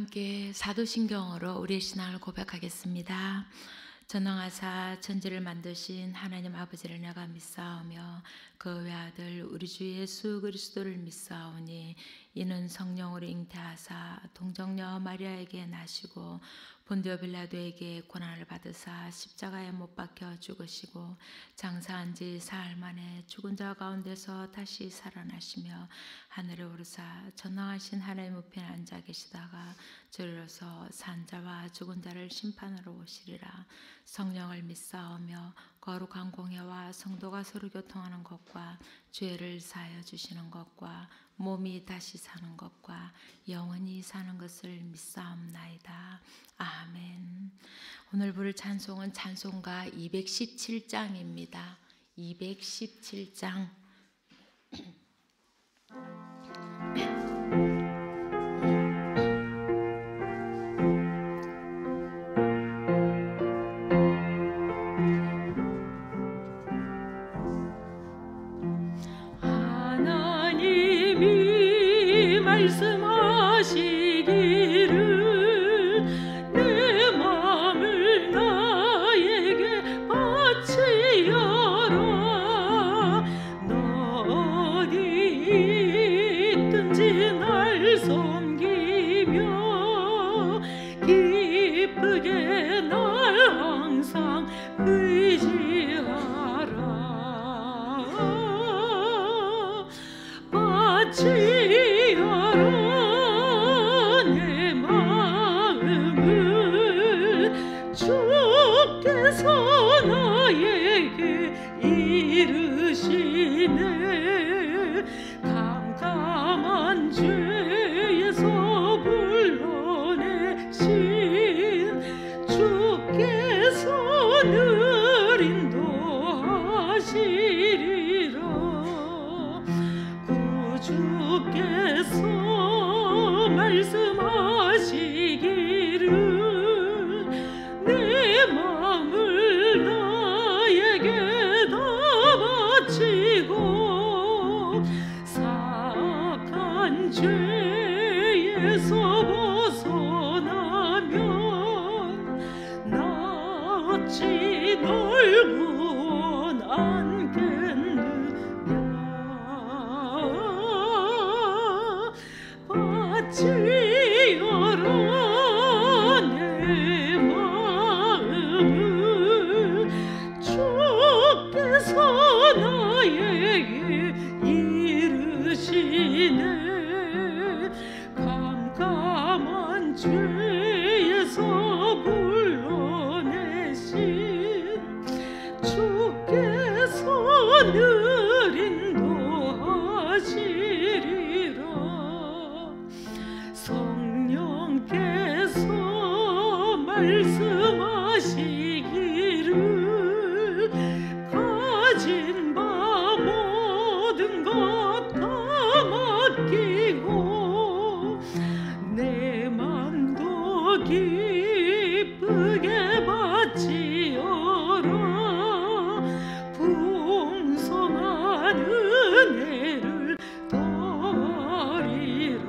함께 사도신경으로 우리의 신앙을 고백하겠습니다. 전능하사 천지를 만드신 하나님 아버지를 내가 믿사오며 그 외아들 우리 주 예수 그리스도를 믿사오니 이는 성령으로 잉태하사 동정녀 마리아에게 나시고 본디오 빌라도에게 고난을 받으사 십자가에 못 박혀 죽으시고 장사한 지 사흘 만에 죽은 자 가운데서 다시 살아나시며 하늘에 오르사 전능하신 하나님 우편에 앉아 계시다가 저리로서 산 자와 죽은 자를 심판하러 오시리라. 성령을 믿사오며 거룩한 공회와 성도가 서로 교통하는 것과 죄를 사하여 주시는 것과 몸이 다시 사는 것과 영원히 사는 것을 믿사옵나이다. 아멘. 오늘 부를 찬송은 찬송가 217장입니다. 217장. 하나님이 말씀하시기를 내 마음을 나에게 바치어라. 너 어디 있든지 날 섬기며 기쁘게 날 항상 의지하라. 바치어라 내 마음을 주께서 나에게 이르시네. 캄캄한 죄에서 불러내신 주께서 늘 인도하시리라. 주께서 말씀하시기를 내 마음을 나에게 다 바치고 사악한 죄에서 벗어나면 나 어찌 널 구원하겠느냐. 바치어라 내 마음을 주께서 나에게 이르시네. 캄캄한 죄에서 불러내신 주께서 늘 인도하시리라. 성령께서 말씀하시기를 가진 바 모든 것 다 맡기고 내 맘도 기쁘게 바치어라. 풍성한 은혜를 더하리라.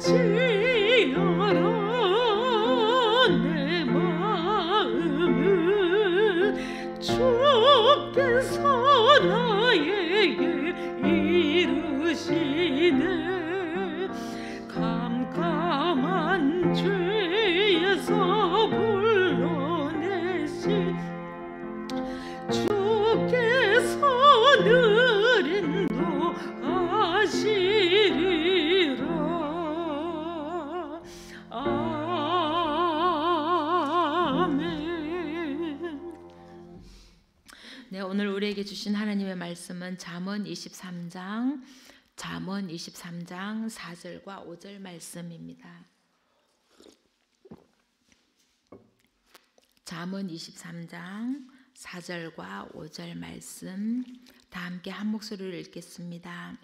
바치어라 내 마음을 주께서 나에게 이르시네. 캄캄한 죄에서 불러내신 주께서 늘 인도하시리라. 아멘. 네, 오늘 우리에게 주신 하나님의 말씀은 잠언 23장 4절과 5절 말씀입니다. 잠언 23장 4절과 5절 말씀 다 함께 한 목소리로 읽겠습니다.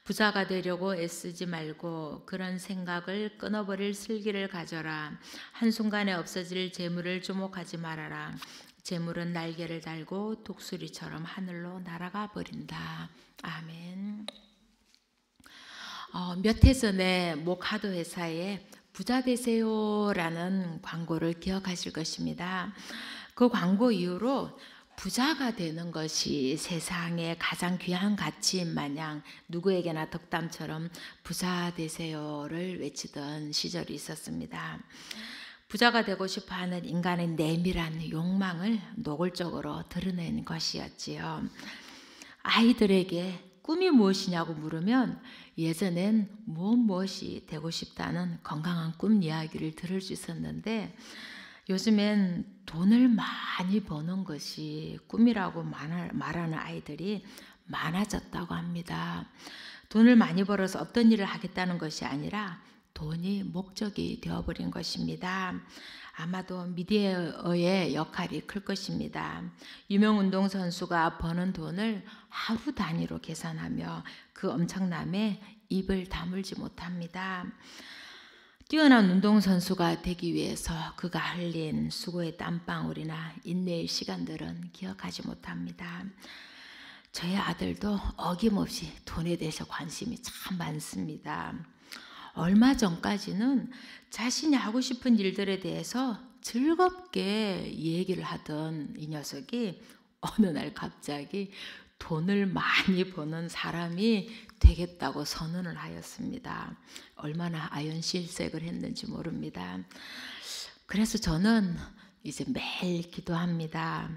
부자가 되려고 애쓰지 말고 그런 생각을 끊어버릴 슬기를 가져라. 한순간에 없어질 재물을 주목하지 말아라. 재물은 날개를 달고 독수리처럼 하늘로 날아가 버린다. 아멘. 몇 해 전에 모 카드 회사에 부자 되세요라는 광고를 기억하실 것입니다. 그 광고 이후로 부자가 되는 것이 세상의 가장 귀한 가치인 마냥 누구에게나 덕담처럼 부자 되세요를 외치던 시절이 있었습니다. 부자가 되고 싶어하는 인간의 내밀한 욕망을 노골적으로 드러낸 것이었지요. 아이들에게 꿈이 무엇이냐고 물으면 예전엔 무엇이 되고 싶다는 건강한 꿈 이야기를 들을 수 있었는데 요즘엔 돈을 많이 버는 것이 꿈이라고 말하는 아이들이 많아졌다고 합니다. 돈을 많이 벌어서 어떤 일을 하겠다는 것이 아니라 돈이 목적이 되어버린 것입니다. 아마도 미디어의 역할이 클 것입니다. 유명 운동선수가 버는 돈을 하루 단위로 계산하며 그 엄청남에 입을 다물지 못합니다. 뛰어난 운동선수가 되기 위해서 그가 흘린 수고의 땀방울이나 인내의 시간들은 기억하지 못합니다. 저희 아들도 어김없이 돈에 대해서 관심이 참 많습니다. 얼마 전까지는 자신이 하고 싶은 일들에 대해서 즐겁게 얘기를 하던 이 녀석이 어느 날 갑자기 돈을 많이 버는 사람이 되겠다고 선언을 하였습니다. 얼마나 아연실색을 했는지 모릅니다. 그래서 저는 이제 매일 기도합니다.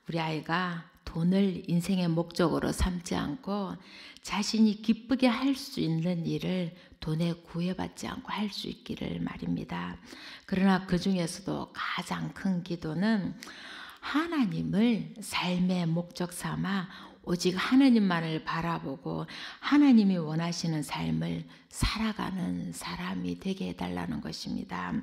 우리 아이가 돈을 인생의 목적으로 삼지 않고 자신이 기쁘게 할 수 있는 일을 돈에 구애받지 않고 할 수 있기를 말입니다. 그러나 그 중에서도 가장 큰 기도는 하나님을 삶의 목적 삼아 오직 하나님만을 바라보고 하나님이 원하시는 삶을 살아가는 사람이 되게 해달라는 것입니다.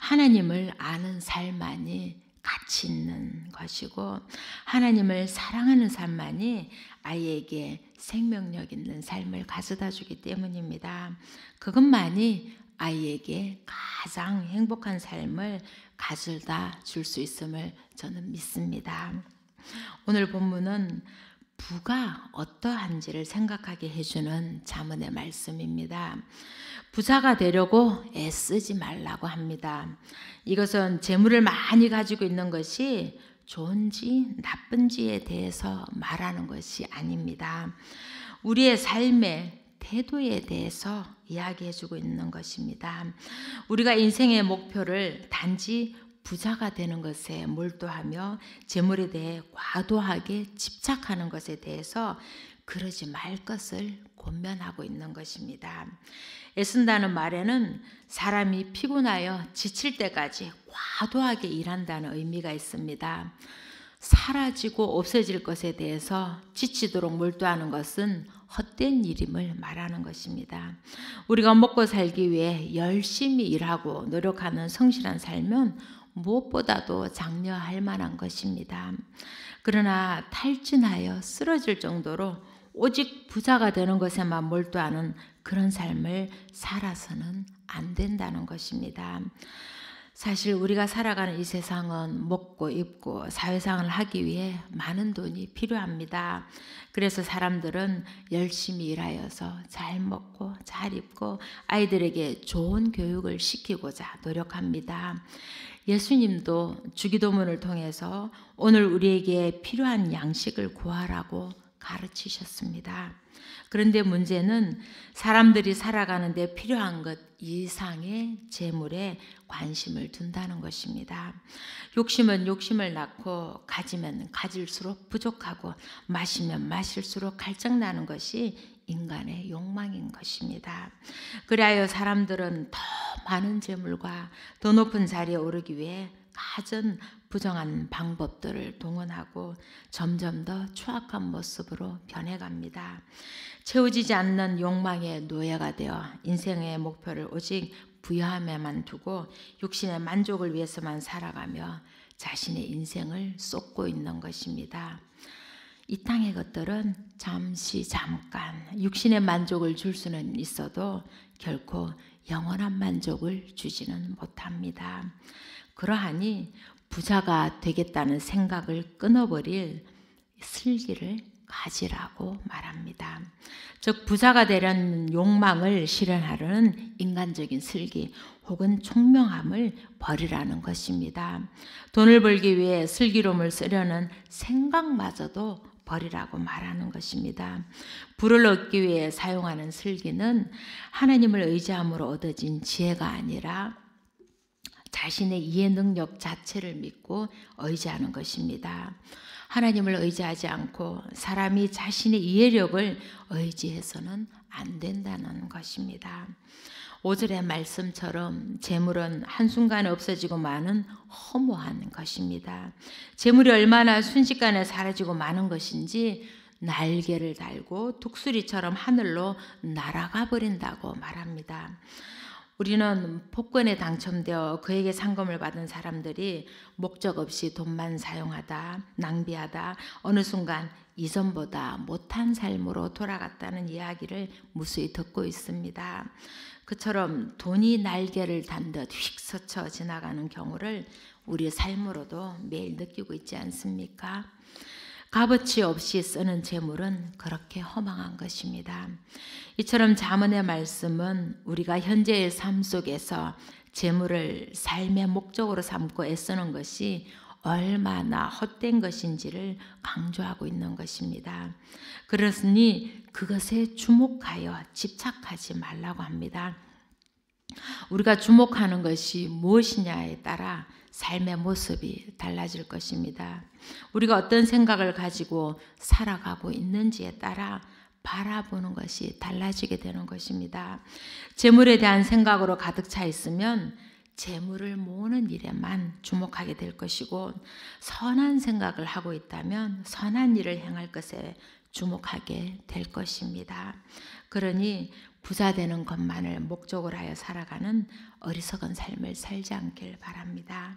하나님을 아는 삶만이 가치 있는 것이고 하나님을 사랑하는 삶만이 아이에게 생명력 있는 삶을 가져다 주기 때문입니다. 그것만이 아이에게 가장 행복한 삶을 가져다 줄 수 있음을 저는 믿습니다. 오늘 본문은 부가 어떠한지를 생각하게 해주는 잠언의 말씀입니다. 부자가 되려고 애쓰지 말라고 합니다. 이것은 재물을 많이 가지고 있는 것이 좋은지 나쁜지에 대해서 말하는 것이 아닙니다. 우리의 삶의 태도에 대해서 이야기해주고 있는 것입니다. 우리가 인생의 목표를 단지 부자가 되는 것에 몰두하며 재물에 대해 과도하게 집착하는 것에 대해서 그러지 말 것을 권면하고 있는 것입니다. 애쓴다는 말에는 사람이 피곤하여 지칠 때까지 과도하게 일한다는 의미가 있습니다. 사라지고 없어질 것에 대해서 지치도록 몰두하는 것은 헛된 일임을 말하는 것입니다. 우리가 먹고 살기 위해 열심히 일하고 노력하는 성실한 삶은 무엇보다도 장려할 만한 것입니다. 그러나 탈진하여 쓰러질 정도로 오직 부자가 되는 것에만 몰두하는 그런 삶을 살아서는 안 된다는 것입니다. 사실 우리가 살아가는 이 세상은 먹고 입고 사회생활을 하기 위해 많은 돈이 필요합니다. 그래서 사람들은 열심히 일하여서 잘 먹고 잘 입고 아이들에게 좋은 교육을 시키고자 노력합니다. 예수님도 주기도문을 통해서 오늘 우리에게 필요한 양식을 구하라고 가르치셨습니다. 그런데 문제는 사람들이 살아가는데 필요한 것 이상의 재물에 관심을 둔다는 것입니다. 욕심은 욕심을 낳고 가지면 가질수록 부족하고 마시면 마실수록 갈증나는 것이 인간의 욕망인 것입니다. 그리하여 사람들은 더 많은 재물과 더 높은 자리에 오르기 위해 갖은 부정한 방법들을 동원하고 점점 더 추악한 모습으로 변해갑니다. 채워지지 않는 욕망의 노예가 되어 인생의 목표를 오직 부여함에만 두고 육신의 만족을 위해서만 살아가며 자신의 인생을 쏟고 있는 것입니다. 이 땅의 것들은 잠깐 육신의 만족을 줄 수는 있어도 결코 영원한 만족을 주지는 못합니다. 그러하니 부자가 되겠다는 생각을 끊어버릴 슬기를 가지라고 말합니다. 즉 부자가 되려는 욕망을 실현하려는 인간적인 슬기 혹은 총명함을 버리라는 것입니다. 돈을 벌기 위해 슬기로움을 쓰려는 생각마저도 버리라고 말하는 것입니다. 부를 얻기 위해 사용하는 슬기는 하나님을 의지함으로 얻어진 지혜가 아니라 자신의 이해 능력 자체를 믿고 의지하는 것입니다. 하나님을 의지하지 않고 사람이 자신의 이해력을 의지해서는 안 된다는 것입니다. 5절의 말씀처럼 재물은 한순간에 없어지고 마는 허무한 것입니다. 재물이 얼마나 순식간에 사라지고 마는 것인지 날개를 달고 독수리처럼 하늘로 날아가 버린다고 말합니다. 우리는 복권에 당첨되어 그에게 상금을 받은 사람들이 목적 없이 돈만 사용하다, 낭비하다 어느 순간 이전보다 못한 삶으로 돌아갔다는 이야기를 무수히 듣고 있습니다. 그처럼 돈이 날개를 단 듯 휙 스쳐 지나가는 경우를 우리의 삶으로도 매일 느끼고 있지 않습니까? 값어치 없이 쓰는 재물은 그렇게 허망한 것입니다. 이처럼 잠언의 말씀은 우리가 현재의 삶 속에서 재물을 삶의 목적으로 삼고 애쓰는 것이 얼마나 헛된 것인지를 강조하고 있는 것입니다. 그러니 그것에 주목하여 집착하지 말라고 합니다. 우리가 주목하는 것이 무엇이냐에 따라 삶의 모습이 달라질 것입니다. 우리가 어떤 생각을 가지고 살아가고 있는지에 따라 바라보는 것이 달라지게 되는 것입니다. 재물에 대한 생각으로 가득 차 있으면 재물을 모으는 일에만 주목하게 될 것이고, 선한 생각을 하고 있다면 선한 일을 행할 것에 주목하게 될 것입니다. 그러니 부자 되는 것만을 목적으로 하여 살아가는 어리석은 삶을 살지 않길 바랍니다.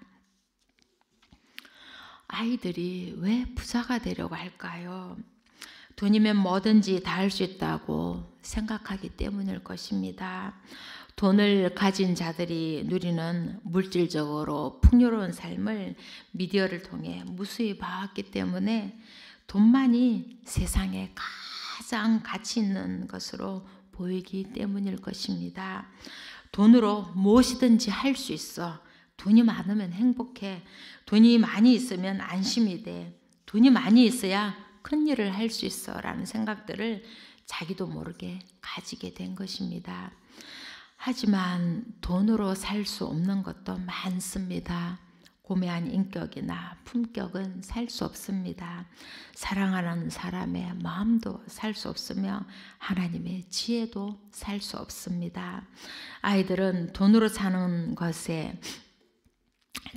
아이들이 왜 부자가 되려고 할까요? 돈이면 뭐든지 다 할 수 있다고 생각하기 때문일 것입니다. 돈을 가진 자들이 누리는 물질적으로 풍요로운 삶을 미디어를 통해 무수히 봐왔기 때문에 돈만이 세상에 가장 가치 있는 것으로 보이기 때문일 것입니다. 돈으로 무엇이든지 할 수 있어. 돈이 많으면 행복해. 돈이 많이 있으면 안심이 돼. 돈이 많이 있어야 큰 일을 할 수 있어 라는 생각들을 자기도 모르게 가지게 된 것입니다. 하지만 돈으로 살 수 없는 것도 많습니다. 고매한 인격이나 품격은 살 수 없습니다. 사랑하는 사람의 마음도 살 수 없으며 하나님의 지혜도 살 수 없습니다. 아이들은 돈으로 사는 것에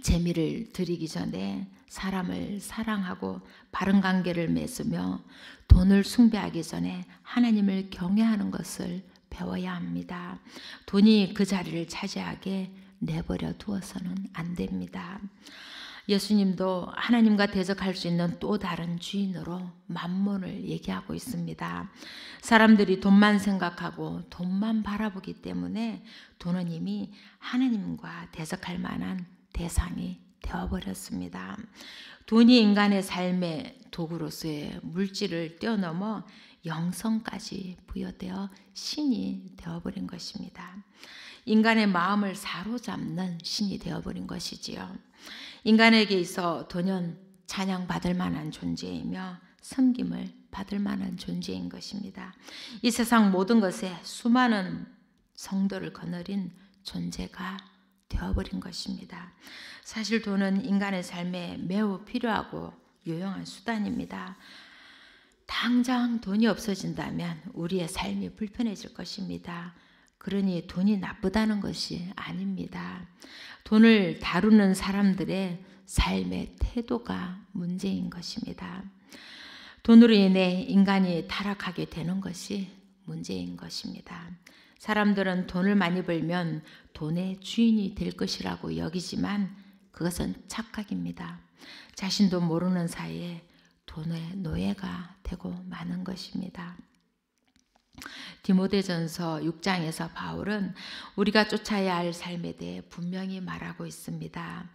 재미를 들이기 전에 사람을 사랑하고 바른 관계를 맺으며 돈을 숭배하기 전에 하나님을 경외하는 것을 배워야 합니다. 돈이 그 자리를 차지하게 내버려 두어서는 안 됩니다. 예수님도 하나님과 대적할 수 있는 또 다른 주인으로 만몬을 얘기하고 있습니다. 사람들이 돈만 생각하고 돈만 바라보기 때문에 돈은 이미 하나님과 대적할 만한 대상이 되어버렸습니다. 돈이 인간의 삶의 도구로서의 물질을 뛰어넘어 영성까지 부여되어 신이 되어버린 것입니다. 인간의 마음을 사로잡는 신이 되어버린 것이지요. 인간에게 있어 돈은 찬양받을 만한 존재이며 섬김을 받을 만한 존재인 것입니다. 이 세상 모든 것에 수많은 성도를 거느린 존재가 되어버린 것입니다. 사실 돈은 인간의 삶에 매우 필요하고 유용한 수단입니다. 당장 돈이 없어진다면 우리의 삶이 불편해질 것입니다. 그러니 돈이 나쁘다는 것이 아닙니다. 돈을 다루는 사람들의 삶의 태도가 문제인 것입니다. 돈으로 인해 인간이 타락하게 되는 것이 문제인 것입니다. 사람들은 돈을 많이 벌면 돈의 주인이 될 것이라고 여기지만 그것은 착각입니다. 자신도 모르는 사이에 돈의 노예가 되고 마는 것입니다. 디모데전서 6장에서 바울은 우리가 쫓아야 할 삶에 대해 분명히 말하고 있습니다.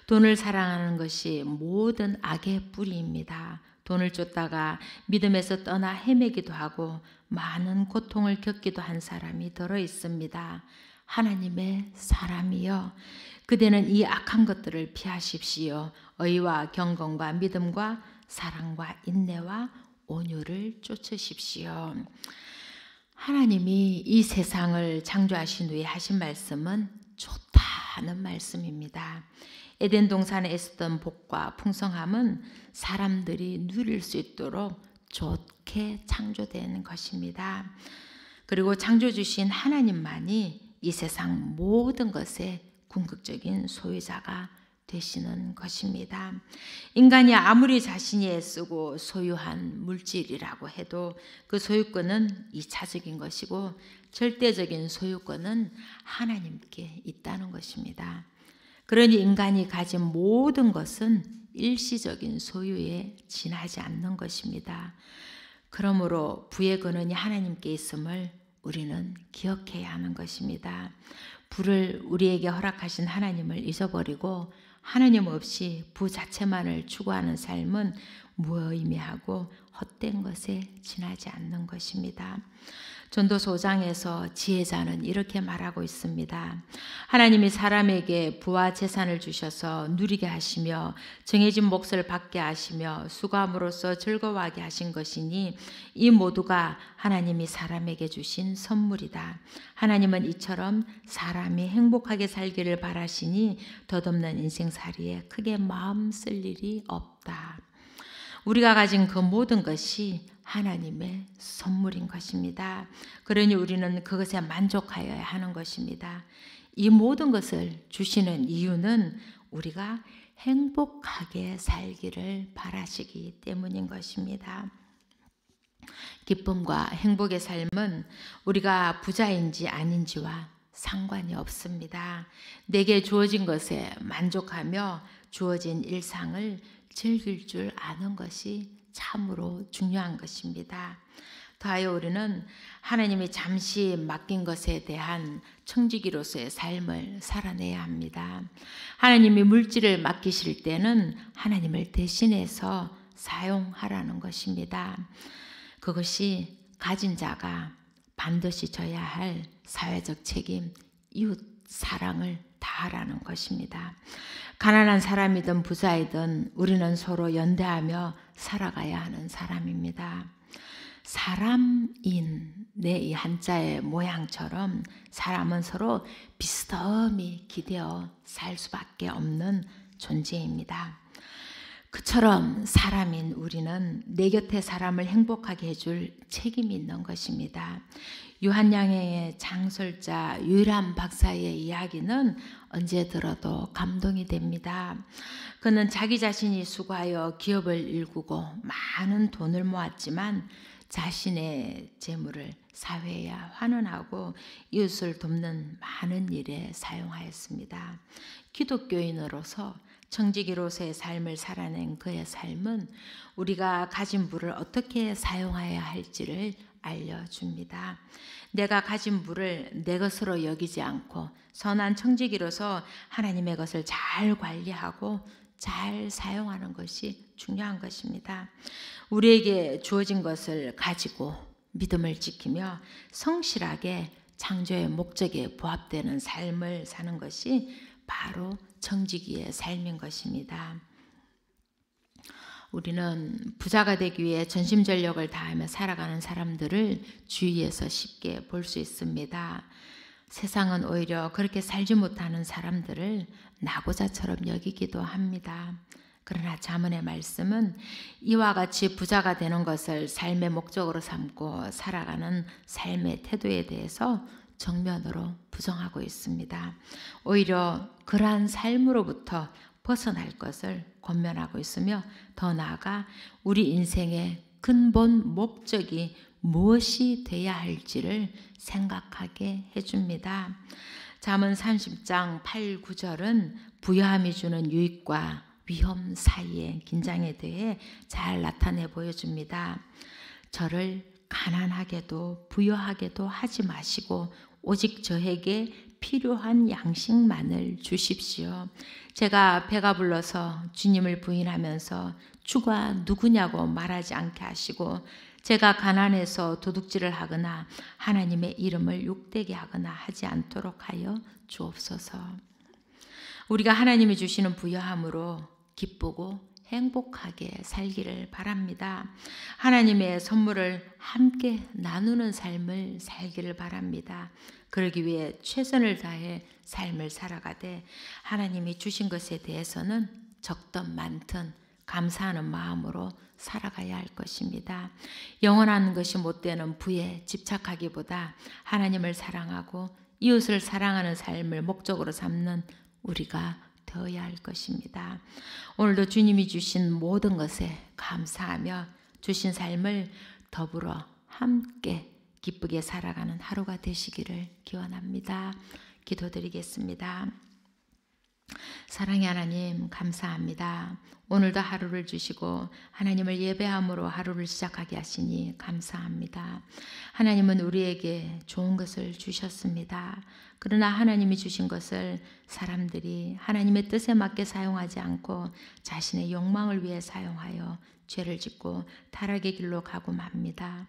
돈을 사랑하는 것이 모든 악의 뿌리입니다. 돈을 쫓다가 믿음에서 떠나 헤매기도 하고 많은 고통을 겪기도 한 사람이 들어 있습니다. 하나님의 사람이여, 그대는 이 악한 것들을 피하십시오. 의와 경건과 믿음과 사랑과 인내와 온유를 쫓으십시오. 하나님이 이 세상을 창조하신 후에 하신 말씀은 좋다는 말씀입니다. 에덴 동산에 있었던 복과 풍성함은 사람들이 누릴 수 있도록 좋게 창조된 것입니다. 그리고 창조주신 하나님만이 이 세상 모든 것의 궁극적인 소유자가 되시는 것입니다. 인간이 아무리 자신이 애쓰고 소유한 물질이라고 해도 그 소유권은 이차적인 것이고 절대적인 소유권은 하나님께 있다는 것입니다. 그러니 인간이 가진 모든 것은 일시적인 소유에 지나지 않는 것입니다. 그러므로 부의 근원이 하나님께 있음을 우리는 기억해야 하는 것입니다. 부를 우리에게 허락하신 하나님을 잊어버리고 하나님 없이 부 자체만을 추구하는 삶은 무의미하고 헛된 것에 지나지 않는 것입니다. 전도서 5장에서 지혜자는 이렇게 말하고 있습니다. 하나님이 사람에게 부와 재산을 주셔서 누리게 하시며 정해진 몫을 받게 하시며 수고함으로써 즐거워하게 하신 것이니 이 모두가 하나님이 사람에게 주신 선물이다. 하나님은 이처럼 사람이 행복하게 살기를 바라시니 덧없는 인생살이에 크게 마음 쓸 일이 없다. 우리가 가진 그 모든 것이 하나님의 선물인 것입니다. 그러니 우리는 그것에 만족하여야 하는 것입니다. 이 모든 것을 주시는 이유는 우리가 행복하게 살기를 바라시기 때문인 것입니다. 기쁨과 행복의 삶은 우리가 부자인지 아닌지와 상관이 없습니다. 내게 주어진 것에 만족하며 주어진 일상을 즐길 줄 아는 것이 참으로 중요한 것입니다. 더하여 우리는 하나님이 잠시 맡긴 것에 대한 청지기로서의 삶을 살아내야 합니다. 하나님이 물질을 맡기실 때는 하나님을 대신해서 사용하라는 것입니다. 그것이 가진 자가 반드시 져야 할 사회적 책임, 이웃 사랑을 다하라는 것입니다. 가난한 사람이든 부자이든 우리는 서로 연대하며 살아가야 하는 사람입니다. 사람인 내 이 한자의 모양처럼 사람은 서로 비스듬히 기대어 살 수밖에 없는 존재입니다. 그처럼 사람인 우리는 내 곁에 사람을 행복하게 해줄 책임이 있는 것입니다. 유한양행의 장설자 유일한 박사의 이야기는 언제 들어도 감동이 됩니다. 그는 자기 자신이 수고하여 기업을 일구고 많은 돈을 모았지만 자신의 재물을 사회에 환원하고 이웃을 돕는 많은 일에 사용하였습니다. 기독교인으로서 청지기로서의 삶을 살아낸 그의 삶은 우리가 가진 부를 어떻게 사용해야 할지를 알려줍니다. 내가 가진 부를 내 것으로 여기지 않고 선한 청지기로서 하나님의 것을 잘 관리하고 잘 사용하는 것이 중요한 것입니다. 우리에게 주어진 것을 가지고 믿음을 지키며 성실하게 창조의 목적에 부합되는 삶을 사는 것이 바로 청지기의 삶인 것입니다. 우리는 부자가 되기 위해 전심전력을 다하며 살아가는 사람들을 주위에서 쉽게 볼 수 있습니다. 세상은 오히려 그렇게 살지 못하는 사람들을 나고자처럼 여기기도 합니다. 그러나 잠언의 말씀은 이와 같이 부자가 되는 것을 삶의 목적으로 삼고 살아가는 삶의 태도에 대해서 정면으로 부정하고 있습니다. 오히려 그러한 삶으로부터 벗어날 것을 권면하고 있으며 더 나아가 우리 인생의 근본 목적이 무엇이 돼야 할지를 생각하게 해줍니다. 잠언 30장 8, 9절은 부유함이 주는 유익과 위험 사이의 긴장에 대해 잘 나타내 보여줍니다. 저를 가난하게도 부유하게도 하지 마시고 오직 저에게 필요한 양식만을 주십시오. 제가 배가 불러서 주님을 부인하면서 주가 누구냐고 말하지 않게 하시고 제가 가난해서 도둑질을 하거나 하나님의 이름을 욕되게 하거나 하지 않도록 하여 주옵소서. 우리가 하나님이 주시는 부유함으로 기쁘고 행복하게 살기를 바랍니다. 하나님의 선물을 함께 나누는 삶을 살기를 바랍니다. 그러기 위해 최선을 다해 삶을 살아가되 하나님이 주신 것에 대해서는 적든 많든 감사하는 마음으로 살아가야 할 것입니다. 영원한 것이 못 되는 부에 집착하기보다 하나님을 사랑하고 이웃을 사랑하는 삶을 목적으로 삼는 우리가 되어야 할 것입니다. 오늘도 주님이 주신 모든 것에 감사하며 주신 삶을 더불어 함께 기쁘게 살아가는 하루가 되시기를 기원합니다. 기도드리겠습니다. 사랑의 하나님 감사합니다. 오늘도 하루를 주시고 하나님을 예배함으로 하루를 시작하게 하시니 감사합니다. 하나님은 우리에게 좋은 것을 주셨습니다. 그러나 하나님이 주신 것을 사람들이 하나님의 뜻에 맞게 사용하지 않고 자신의 욕망을 위해 사용하여 죄를 짓고 타락의 길로 가고 맙니다.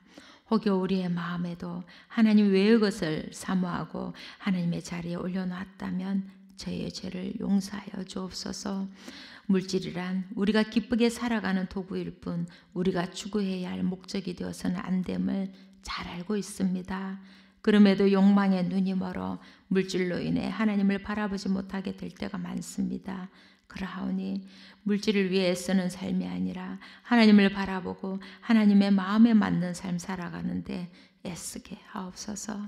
혹여 우리의 마음에도 하나님 외의 것을 사모하고 하나님의 자리에 올려놓았다면 저의 죄를 용서하여 주옵소서. 물질이란 우리가 기쁘게 살아가는 도구일 뿐 우리가 추구해야 할 목적이 되어서는 안 됨을 잘 알고 있습니다. 그럼에도 욕망에 눈이 멀어 물질로 인해 하나님을 바라보지 못하게 될 때가 많습니다. 그러하오니 물질을 위해 쓰는 삶이 아니라 하나님을 바라보고 하나님의 마음에 맞는 삶 살아가는데 애쓰게 하옵소서.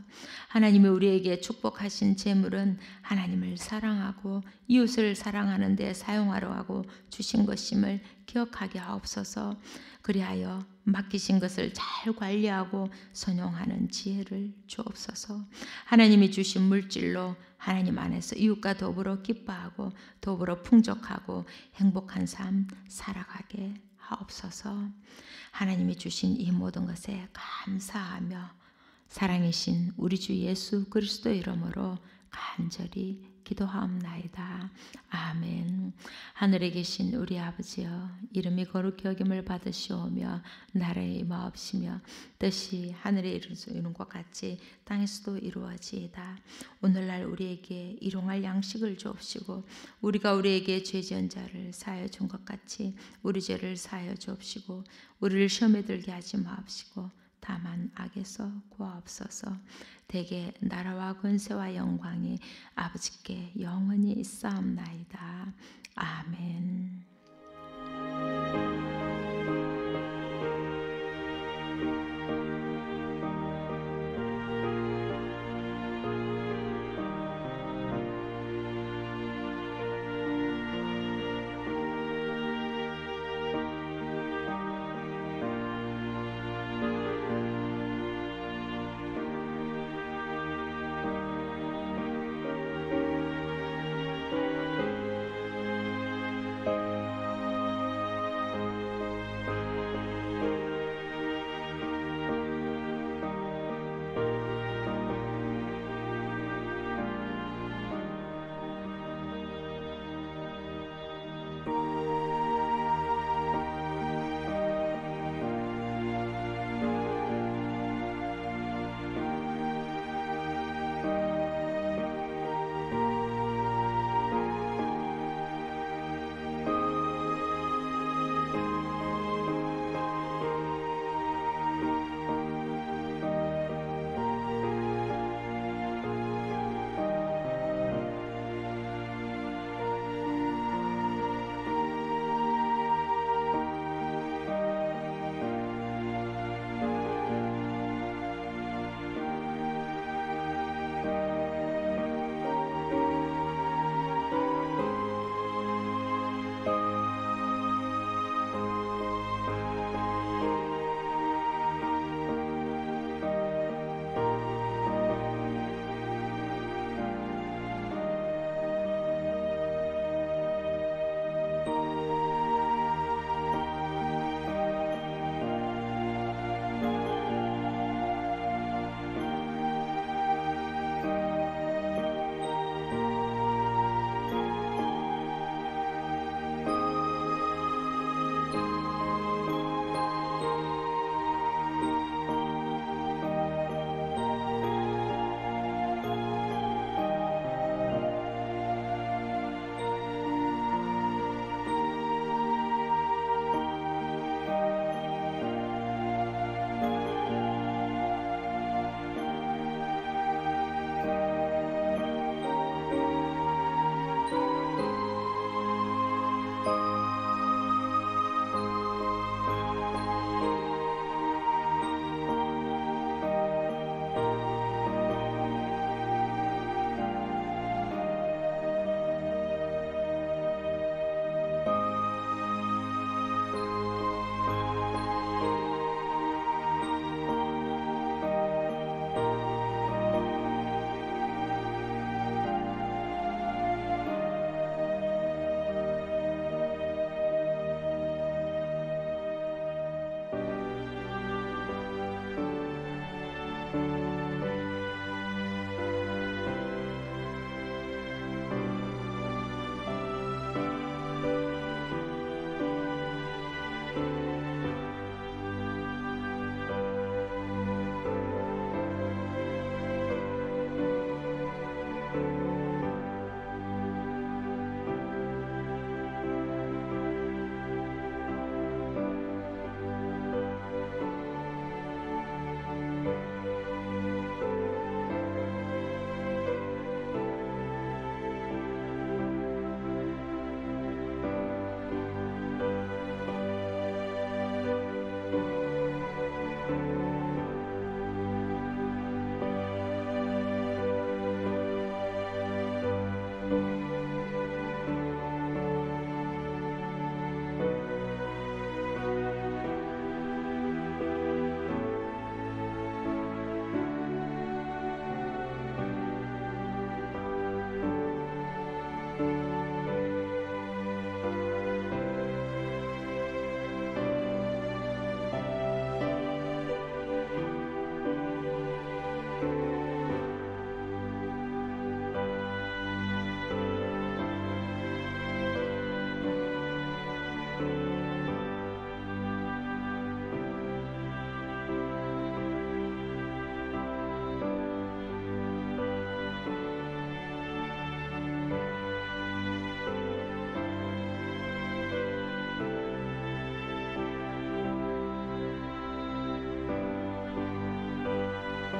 하나님이 우리에게 축복하신 재물은 하나님을 사랑하고 이웃을 사랑하는 데 사용하려 하고 주신 것임을 기억하게 하옵소서. 그리하여 맡기신 것을 잘 관리하고 선용하는 지혜를 주옵소서. 하나님이 주신 물질로 하나님 안에서 이웃과 더불어 기뻐하고 더불어 풍족하고 행복한 삶 살아가게 하옵소서. 하나님이 주신 이 모든 것에 감사하며 사랑이신 우리 주 예수 그리스도 이름으로 간절히 기도하옵나이다. 아멘. 하늘에 계신 우리 아버지여, 이름이 거룩히 여김을 받으시오며 나라의 임하옵시며 뜻이 하늘에 이룬 것 같이 땅에서도 이루어지이다. 오늘날 우리에게 일용할 양식을 주옵시고 우리가 우리에게 죄 지은 자를 사하여 준 것 같이 우리 죄를 사하여 주옵시고 우리를 시험에 들게 하지 마옵시고 다만 악에서 구하옵소서. 대개 나라와 권세와 영광이 아버지께 영원히 있사옵나이다. 아멘.